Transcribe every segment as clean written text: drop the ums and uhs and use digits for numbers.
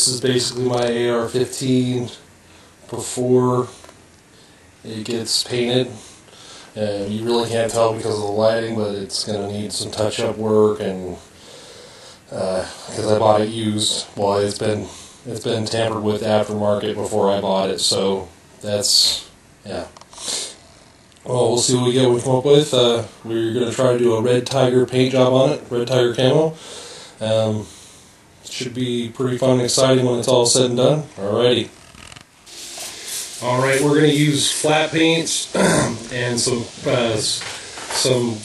this is basically my AR15 before it gets painted. And you really can't tell because of the lighting, but it's going to need some touch-up work, and because I bought it used. Well, it's been tampered with aftermarket before I bought it, so that's, yeah. Well, we'll see what we come up with. We're going to try to do a Red Tiger paint job on it, Red Tiger camo. Should be pretty fun and exciting when it's all said and done. Alrighty. Alright, we're going to use flat paints and some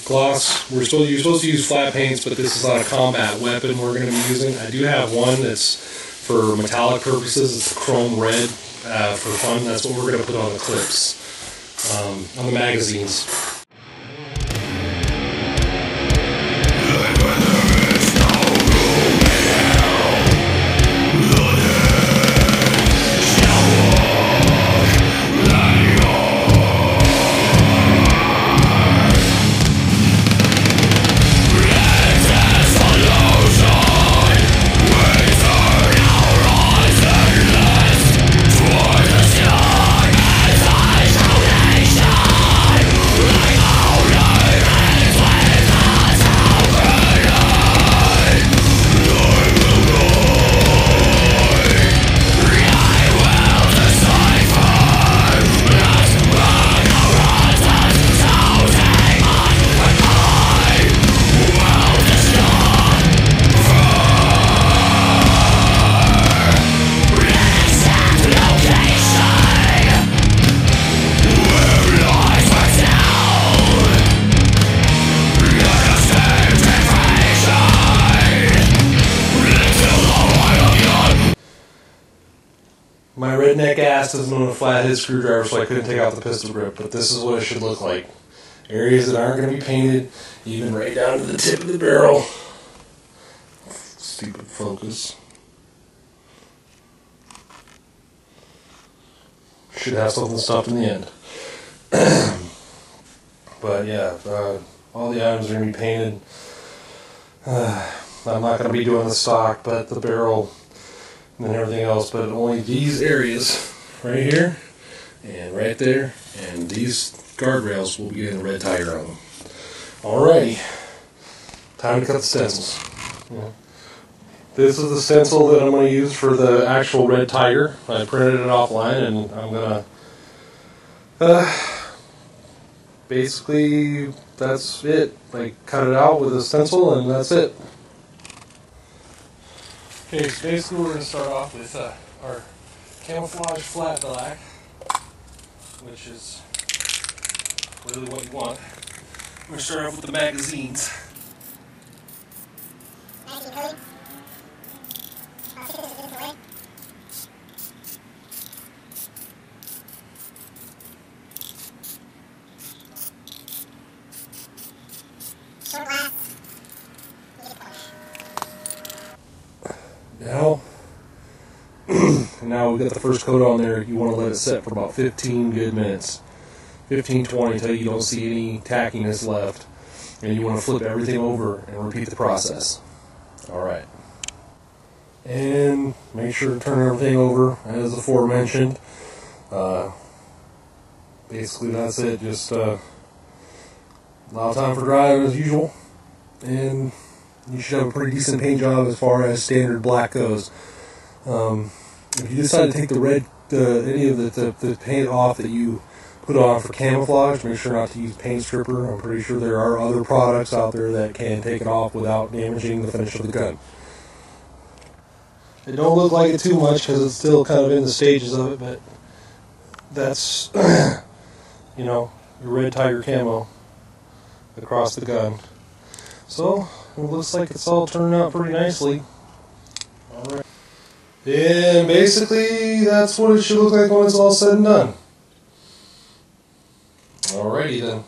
gloss. You're supposed to use flat paints, but this is not a combat weapon we're going to be using. I do have one that's for metallic purposes. It's chrome red for fun. That's what we're going to put on the clips, on the magazines. My redneck ass doesn't own a flathead screwdriver, so I couldn't take out the pistol grip, but this is what it should look like. Areas that aren't going to be painted, even right down to the tip of the barrel. Stupid focus. Should have something stuffed in the end. But yeah, all the items are going to be painted. I'm not going to be doing the stock, but the barrel and everything else, but only these areas right here and right there, and these guardrails will be getting the Red Tiger on them. Alrighty, time to cut the stencils. Yeah. This is the stencil that I'm going to use for the actual Red Tiger. I printed it offline, and I'm going to basically, that's it. I cut it out with a stencil, and that's it. Okay, so basically we're going to start off with our camouflage flat black, which is really what you want. We're going to start off with the magazines. Now we've got the first coat on there. You want to let it set for about 15 good minutes. 15-20 until you don't see any tackiness left. And you want to flip everything over and repeat the process. Alright. And make sure to turn everything over as aforementioned. Basically that's it. Just allow time for drying as usual. And you should have a pretty decent paint job as far as standard black goes. If you decide to take the red, any of the paint off that you put on for camouflage, make sure not to use paint stripper. I'm pretty sure there are other products out there that can take it off without damaging the finish of the gun. It don't look like it too much because it's still kind of in the stages of it, but that's, you know, your Red Tiger camo across the gun. So, it looks like it's all turning out pretty nicely. Alright. And basically, that's what it should look like when it's all said and done. Alrighty then.